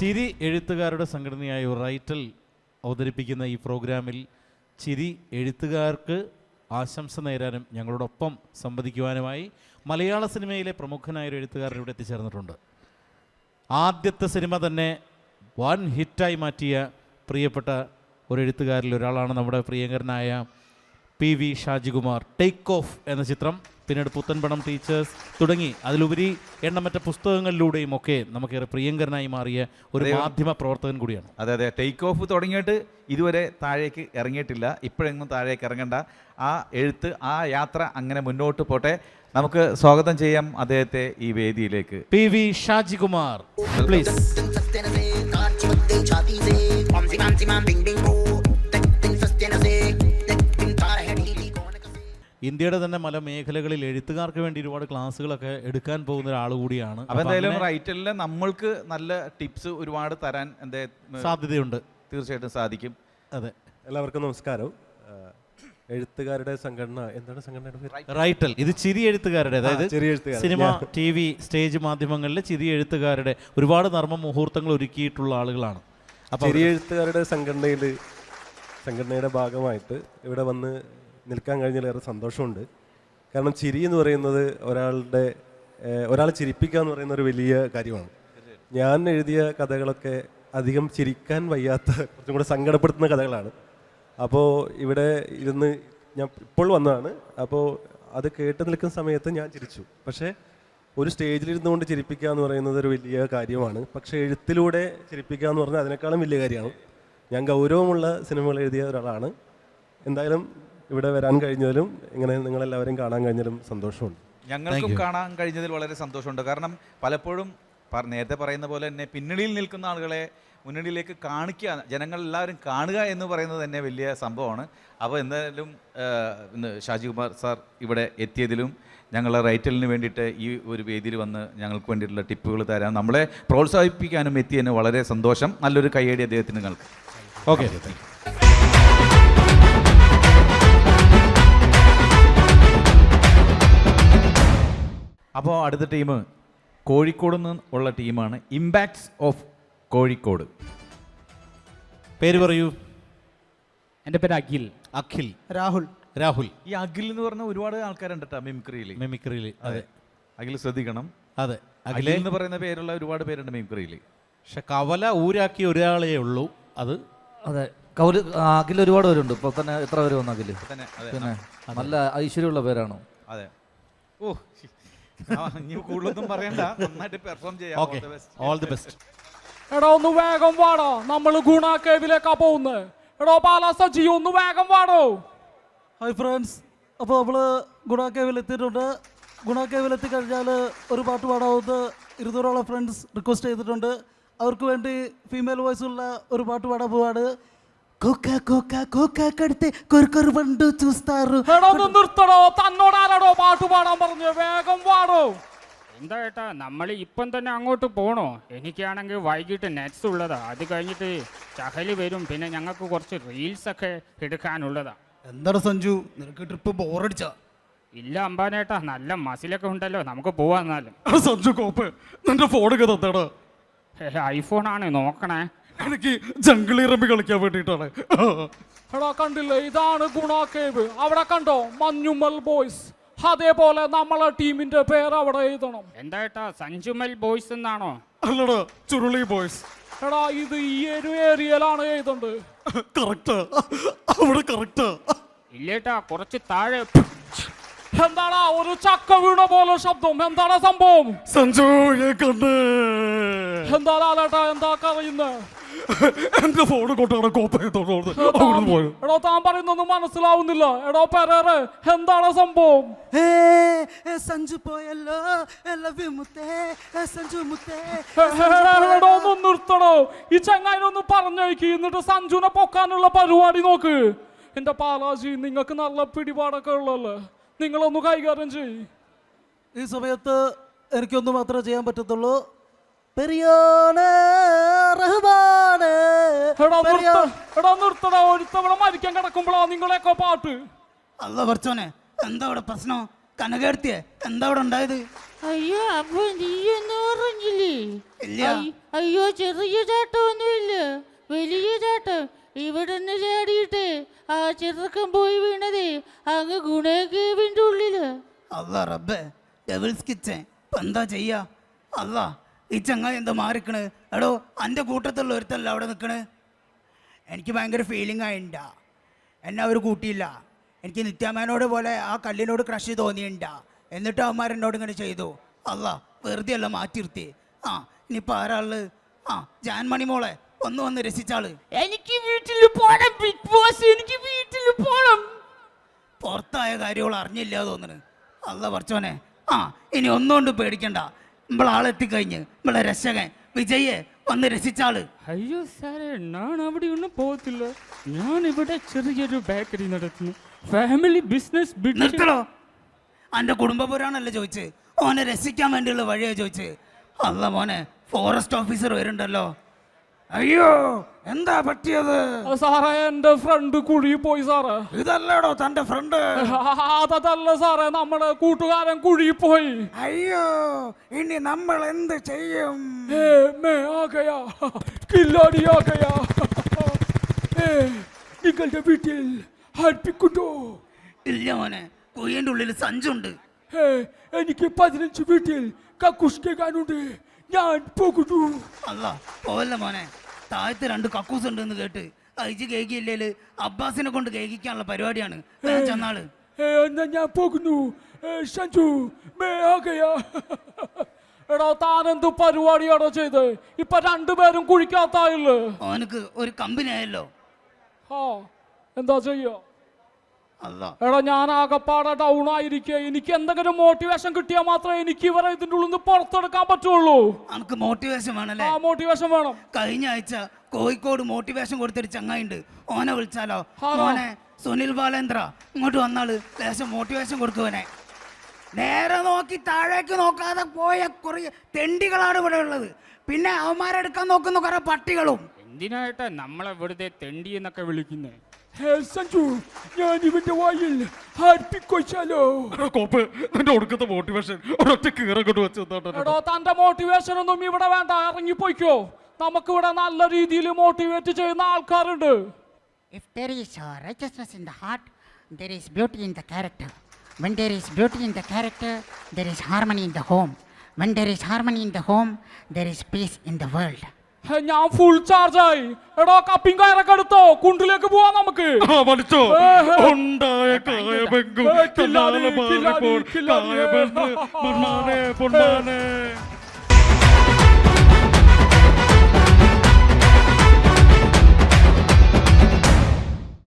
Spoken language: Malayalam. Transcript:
ചിരി എഴുത്തുകാരുടെ സംഘടനയായ റൈറ്റൽ അവതരിപ്പിക്കുന്ന ഈ പ്രോഗ്രാമിൽ ചിരി എഴുത്തുകാർക്ക് ആശംസ നേരാനും ഞങ്ങളോടൊപ്പം സംവദിക്കുവാനുമായി മലയാള സിനിമയിലെ പ്രമുഖനായൊരു എഴുത്തുകാരൻ ഇവിടെ എത്തിച്ചേർന്നിട്ടുണ്ട്. ആദ്യത്തെ സിനിമ തന്നെ വൻ ഹിറ്റായി മാറ്റിയ പ്രിയപ്പെട്ട ഒരു എഴുത്തുകാരിൽ ഒരാളാണ് നമ്മുടെ പ്രിയങ്കരനായ PV ഷാജികുമാർ. ടേക്ക് ഓഫ് എന്ന ചിത്രം, പിന്നീട് പുത്തൻപണം ടീച്ചേഴ്സ് തുടങ്ങി അതിലുപരി എണ്ണമറ്റ പുസ്തകങ്ങളിലൂടെയും ഒക്കെ നമുക്കേറെ പ്രിയങ്കരനായി മാറിയ ഒരു മാധ്യമ പ്രവർത്തകൻ കൂടിയാണ്. അതെ അതെ, ടേക്ക് ഓഫ് തുടങ്ങിയിട്ട് ഇതുവരെ താഴേക്ക് ഇറങ്ങിയിട്ടില്ല. ഇപ്പോഴെങ്ങും താഴേക്ക് ഇറങ്ങണ്ട. ആ എഴുത്ത്, ആ യാത്ര അങ്ങനെ മുന്നോട്ട് പോട്ടെ. നമുക്ക് സ്വാഗതം ചെയ്യാം അദ്ദേഹത്തെ ഈ വേദിയിലേക്ക്. PV Shajikumar please. ഇന്ത്യയുടെ തന്നെ പല മേഖലകളിൽ എഴുത്തുകാർക്ക് വേണ്ടി ഒരുപാട് ക്ലാസ്സുകളൊക്കെ എടുക്കാൻ പോകുന്ന ഒരാൾ കൂടിയാണ്. അപ്പോൾ എന്തായാലും റൈറ്റലിൽ നമ്മൾക്ക് നല്ല ടിപ്സ് ഒരുപാട് തരാൻ സാധ്യതയുണ്ട്. തീർച്ചയായിട്ടും സാധിക്കും. അതെ, എല്ലാവർക്കും നമസ്കാരം. എഴുത്തുകാരുടെ സംഘടന, എന്താണ് സംഘടനയുടെ പേര്? റൈറ്റൽ. ഇത് ചിരി എഴുത്തുകാരുടെ, അതായത് സിനിമ, TV, സ്റ്റേജ് മാധ്യമങ്ങളിലെ ചിരി എഴുത്തുകാരുടെ ഒരുപാട് നർമ്മ മുഹൂർത്തങ്ങൾ ഒരുക്കിയിട്ടുള്ള ആളുകളാണ്. അപ്പോൾ ചിരി എഴുത്തുകാരുടെ സംഘടനയുടെ ഭാഗമായിട്ട് ഇവിടെ വന്ന് നിൽക്കാൻ കഴിഞ്ഞതിലേറെ സന്തോഷമുണ്ട്. കാരണം ചിരി എന്ന് പറയുന്നത് ഒരാളെ ചിരിപ്പിക്കുക എന്ന് പറയുന്ന ഒരു വലിയ കാര്യമാണ്. ഞാൻ എഴുതിയ കഥകളൊക്കെ അധികം ചിരിക്കാൻ വയ്യാത്ത, കുറച്ചും കൂടെ സങ്കടപ്പെടുത്തുന്ന കഥകളാണ്. അപ്പോൾ ഇവിടെ ഇരുന്ന് ഞാൻ ഇപ്പോൾ വന്നതാണ്. അപ്പോൾ അത് കേട്ട് നിൽക്കുന്ന സമയത്ത് ഞാൻ ചിരിച്ചു. പക്ഷേ ഒരു സ്റ്റേജിലിരുന്നു കൊണ്ട് ചിരിപ്പിക്കുക എന്ന് പറയുന്നത് ഒരു വലിയ കാര്യമാണ്. പക്ഷേ എഴുത്തിലൂടെ ചിരിപ്പിക്കുക എന്ന് പറഞ്ഞാൽ അതിനേക്കാളും വലിയ കാര്യമാണ്. ഞാൻ ഗൗരവമുള്ള സിനിമകൾ എഴുതിയ ഒരാളാണ്. എന്തായാലും ഇവിടെ വരാൻ കഴിഞ്ഞതിലും ഇങ്ങനെ നിങ്ങളെല്ലാവരും കാണാൻ കഴിഞ്ഞതിലും സന്തോഷമുണ്ട്. ഞങ്ങൾക്കും കാണാൻ കഴിഞ്ഞതിൽ വളരെ സന്തോഷമുണ്ട്. കാരണം പലപ്പോഴും നേരത്തെ പറയുന്ന പോലെ തന്നെ പിന്നണിയിൽ നിൽക്കുന്ന ആളുകളെ മുന്നണിയിലേക്ക് കാണിക്കുക, ജനങ്ങളെല്ലാവരും കാണുക എന്ന് പറയുന്നത് തന്നെ വലിയ സംഭവമാണ്. അപ്പോൾ എന്തായാലും ഇന്ന് ഷാജികുമാർ സാർ ഇവിടെ എത്തിയതിലും ഞങ്ങളെ റൈറ്റലിന് വേണ്ടിയിട്ട് ഈ ഒരു വേദിയിൽ വന്ന് ഞങ്ങൾക്ക് വേണ്ടിയിട്ടുള്ള ടിപ്പുകൾ തരാൻ, നമ്മളെ പ്രോത്സാഹിപ്പിക്കാനും എത്തിയതിന് വളരെ സന്തോഷം. നല്ലൊരു കയ്യടി അദ്ദേഹത്തിന് നിങ്ങൾക്ക്. Okay, thank you. അപ്പോൾ അടുത്ത ടീം കോഴിക്കോട് നിന്നുള്ള ടീമാണ് ഇമ്പാക്ട്സ് ഓഫ് കോഴിക്കോട്. പേര് പറയൂ. എൻ്റെ പേര് അഖിൽ. അഖിൽ. രാഹുൽ. ഈ അഖിൽ എന്ന് പറഞ്ഞ ഒരുപാട് ആൾക്കാരുണ്ട് കേട്ടോ മിമിക്രിയിൽ. അതെ, അഖിൽ ശ്രദ്ധിക്കണം. അതെ, അഖിൽ എന്ന് പറയുന്ന പേരുള്ള ഒരുപാട് പേരുണ്ട് മിമിക്രിയിൽ. പക്ഷെ കവല ഊരാക്കിയ ഒരാളേ ഉള്ളൂ. അത് അതെ, അഖിൽ ഒരുപാട് പേരുണ്ട്. ഇപ്പോൾ തന്നെ എത്ര പേര് വന്നു അഖിൽ? പിന്നെ നല്ല ഐശ്വര്യമുള്ള പേരാണോ? അതെ. ഓ, ഇനി കൂടുതലൊന്നും പറയണ്ട, നന്നായിട്ട് പെർഫോം ചെയ്യാം. All the best. എടാ ഒന്ന് വേഗം വാടോ, നമ്മൾ ഗുണ കേവിലേക്കാ പോകുന്നത്. എടോ പാലാസജി ഒന്ന് വേഗം വാടോ. ഹായ് ഫ്രണ്ട്സ്, അപ്പോൾ നമ്മൾ ഗുണ കേവിലെത്തിയിട്ടുണ്ട്. ഗുണ കേവിലെത്തി കഴിഞ്ഞാൽ ഒരു പാട്ട് പാടാവുന്നത് 200ഓളം ഫ്രണ്ട്സ് റിക്വസ്റ്റ് ചെയ്തിട്ടുണ്ട്. അവർക്ക് വേണ്ടി ഫീമെയിൽ വോയിസ് ഉള്ള ഒരു പാട്ട് പാടാൻ പോവാണ്. നിർത്തടോ, തന്നോടാരടോ പാട്ട് പാടാൻ പറഞ്ഞു? വേഗം വാടോ. എന്താ ഏട്ടാ, നമ്മൾ ഇപ്പം തന്നെ അങ്ങോട്ട് പോണോ? എനിക്കാണെങ്കിൽ വൈകിട്ട് നെറ്റ്സ് ഉള്ളതാ. അത് കഴിഞ്ഞിട്ട് ചഹല് വരും. പിന്നെ ഞങ്ങൾക്ക് കുറച്ച് റീൽസ് ഒക്കെ എടുക്കാനുള്ളതാ. എന്താണ് സഞ്ജു, നിനക്ക് ട്രിപ്പ് ബോറടിച്ചാ? ഇല്ല അമ്പാനേട്ടാ, നല്ല മസിലൊക്കെ ഉണ്ടല്ലോ, നമുക്ക് പോവാന്നാലും. സഞ്ജു കോപ്പ്, നിന്റെ ഫോണൊക്കെ തന്നേടാ. ഐഫോൺ ആണ്, നോക്കണേ. എനിക്ക് ജംഗിളി റമ്മി കളിക്കാൻ വേണ്ടിയിട്ടാണ്. എടാ കണ്ടില്ലേ, ഇതാണ് ഗുണ കേവ്. അവിടെ കണ്ടോ മഞ്ഞുമൽ ബോയ്സ്? അതേപോലെ നമ്മളെ ടീമിന്റെ പേര് അവിടെ എഴുതണം. എന്താ ഏട്ടാ, സഞ്ജുമൽ ബോയ്സ് എന്നാണോ? അല്ലടാ, ചുരുളി ബോയ്സ്. എടാ ഇത് ഈ ഒരു ഏരിയയിലാണ് എഴുതണ്ട്. കറക്റ്റാ, അവിടെ കറക്റ്റാ. ഇല്ലേട്ടാ, കുറച്ച് താഴെ. എന്താടാ ഒരു ചക്ക വീണ പോലെ ശബ്ദം? എന്താണ് സംഭവം? സഞ്ജു കണ്ട് എന്താടാ ലേട്ടാ, എന്താ കറിയുന്നേ? എന്റെ ഫോണ് കൊണ്ടാണ് കോപ്പ. എടോ താൻ പറയുന്നൊന്നും മനസ്സിലാവുന്നില്ല. എടോ പെരേറെ, എന്താണ് സംഭവം? സഞ്ജു പോയല്ലോ, എടോ ഒന്ന് നിർത്തണോ, ഈ ചങ്ങായിനൊന്ന് പറഞ്ഞയക്ക്. എന്നിട്ട് സഞ്ജുനെ പൊക്കാനുള്ള പരിപാടി നോക്ക്. എന്റെ പാലാജി, നിങ്ങൾക്ക് നല്ല പിടിപാടൊക്കെ ഉള്ളല്ലേ, നിങ്ങളൊന്ന് കൈകാര്യം ചെയ്യ്. ഈ സമയത്ത് എനിക്കൊന്നും മാത്രമേ ചെയ്യാൻ പറ്റത്തുള്ളൂ. നിർത്തടാ, ഒരുത്തവണ മരിക്കാൻ കിടക്കുമ്പോഴാ നിങ്ങളെയൊക്കെ പാട്ട്. അല്ല പറച്ചോനെ, എന്താ ഇവിടെ പ്രശ്നം? കനകേർത്തിയെ എന്താ ഇവിടെ ഉണ്ടായത്? അയ്യോ അപ്പൊ നീയൊന്നും പറഞ്ഞില്ലേ? അയ്യോ ചെറിയ ചാട്ടമൊന്നുമില്ല, വലിയ ചാട്ടം. ഇവിടുന്ന് ചാടിയിട്ട് ആ ചെറുക്കം പോയി വീണതേ അങ്ങ് ഗുണകേവിന്റെ ഉള്ളില്. അല്ലാ റബ്ബേ, ഡെവിൾസ് കിച്ചൻ ഇപ്പൊ എന്താ ചെയ്യാ? അല്ലാ, ഈ ചങ്ങായി എന്താ മാറിക്കണ്? എടോ, എൻ്റെ കൂട്ടത്തുള്ള ഒരുത്തല്ല അവിടെ നിൽക്കണ്. എനിക്ക് ഭയങ്കര ഫീലിംഗ് ആയിണ്ടാ. എന്നെ അവർ കൂട്ടിയില്ല. എനിക്ക് നിത്യാമേനോട് പോലെ ആ കല്ലിനോട് ക്രഷ് തോന്നിയിണ്ടാ. എന്നിട്ട് അവന്മാർ എന്നോട് ഇങ്ങനെ ചെയ്തു. അല്ലാ, വെറുതെ അല്ല മാറ്റിയിരുത്തി. ആ, ഇനിയിപ്പോൾ ആരാള്? ആ, ജാൻമണി മോളെ ഒന്ന് വന്ന് രസിച്ചാള്. എനിക്ക് വീട്ടിൽ പോണം ബിഗ് ബോസ്, എനിക്ക് വീട്ടിൽ പോണം. പുറത്തായ കാര്യങ്ങൾ അറിഞ്ഞില്ല തോന്നുന്നു. അല്ല പറച്ചോനെ. ആ, ഇനി ഒന്നുകൊണ്ട് പേടിക്കണ്ട. നമ്മളാളെത്തിക്കഴിഞ്ഞ് നമ്മളെ രക്ഷകൻ വിജയെ വന്ന് രസിച്ചാള്. അയ്യോ സാറേ, ഞാൻ അവിടെ ഒന്നും പോകത്തില്ല. ഞാൻ ഇവിടെ ചെറിയൊരു ബേക്കറി നടത്തുന്നു. Family business. നിർത്തണോ? എൻ്റെ കുടുംബ പുരാണല്ലേ ചോദിച്ച്? ഓനെ രസിക്കാൻ വേണ്ടിയുള്ള വഴിയാ ചോദിച്ച്. അല്ല മോനെ, ഫോറസ്റ്റ് ഓഫീസർ വരുന്നുണ്ടല്ലോ. അയ്യോ, എന്താ പറ്റിയത്? സാറേ, എന്റെ ഫ്രണ്ട് കുഴി പോയി സാറേ. ഇതല്ലേടോ തന്റെ ഫ്രണ്ട്? അതല്ല സാറേ, നമ്മുടെ കൂട്ടുകാരൻ കുഴി പോയി. അയ്യോ, ഇനി നമ്മൾ എന്ത് ചെയ്യും? നിങ്ങളുടെ വീട്ടിൽ അടുപ്പിക്കുണ്ടോ? ഇല്ല മോനെ, കുയ്യന്റെ ഉള്ളിൽ സഞ്ചുണ്ട്. എനിക്ക് 15 വീട്ടിൽ കക്കൂസ് കേൾക്കാനുണ്ട്. ഞാൻ പോകുന്നു. അല്ല പോവല്ല മോനെ, താഴത്ത് 2 കക്കൂസ് ഉണ്ടെന്ന് കേട്ട് അയച്ച് കേക്കില്ലേല് അബ്ബാസിനെ കൊണ്ട് കേൾക്കാനുള്ള പരിപാടിയാണ്. ചെന്നാള്. എന്നാ ഞാൻ പോകുന്നു. സഞ്ജു, എടാ, താനെന്ത് പരിപാടിയാണോ ചെയ്ത്? ഇപ്പൊ 2 പേരും കുഴിക്കാത്തായില്ലേ? അവനക്ക് ഒരു കമ്പനി ആയല്ലോ. ആ, എന്താ ചെയ്യാ? അല്ല എടാ, ഞാൻ ആകെപ്പാടെ ഡൗൺ ആയിരിക്കെ. എനിക്ക് എന്തെങ്കിലും മോട്ടിവേഷൻ കിട്ടിയാൽ മാത്രമേ എനിക്ക് ഇവരെ ഇതിൻ്റെ ഉള്ളിൽ നിന്ന് പുറത്തെടുക്കാൻ പറ്റുള്ളൂ. നമുക്ക് മോട്ടിവേഷൻ വേണല്ലേ? ആ, മോട്ടിവേഷൻ വേണം. കഴിഞ്ഞ ആഴ്ച കോഴിക്കോട് മോട്ടിവേഷൻ കൊടുത്തൊരു ചങ്ങായിണ്ട്. ഓനെ വിളിച്ചാലോ? ഓനെ സുനിൽ ബാലേന്ദ്ര ഇങ്ങോട്ട് വന്നാള്. ലേശം മോട്ടിവേഷൻ കൊടുക്കുവനെ. നേരെ നോക്കി താഴേക്ക് നോക്കാതെ പോയ കുറെ തെണ്ടികളാണ് ഇവിടെ ഉള്ളത്. പിന്നെ അവന്മാരെടുക്കാൻ നോക്കുന്ന കുറെ പട്ടികളും. എന്തിനായിട്ടാ നമ്മളെ വെറുതെ തെണ്ടി എന്നൊക്കെ വിളിക്കുന്നേ? സഞ്ജു, ഞാൻ ഇവന്റെ വായിൽ ഹർപ്പിക്കൊച്ചാലോ? മോട്ടിവേഷൻ ഒരൊറ്റ കീറങ്ങോട്ട് വെച്ച് എടോ, തന്റെ മോട്ടിവേഷൻ ഒന്നും ഇവിടെ വേണ്ട, ഇറങ്ങിപ്പോയിക്കോ. നമുക്കിവിടെ നല്ല രീതിയിൽ മോട്ടിവേറ്റ് ചെയ്യുന്ന ആൾക്കാരുണ്ട്. If there is righteousness in the heart, there is beauty in the character. When there is beauty in the character, there is harmony in the home. When there is harmony in the home, there is peace in the world. ഞാൻ ഫുൾ ചാർജ് ആയി. എടോ, കപ്പിങ് കയറൊക്കെ എടുത്തോ, കുണ്ടിലേക്ക് പോവാം നമുക്ക്. ഉണ്ടായ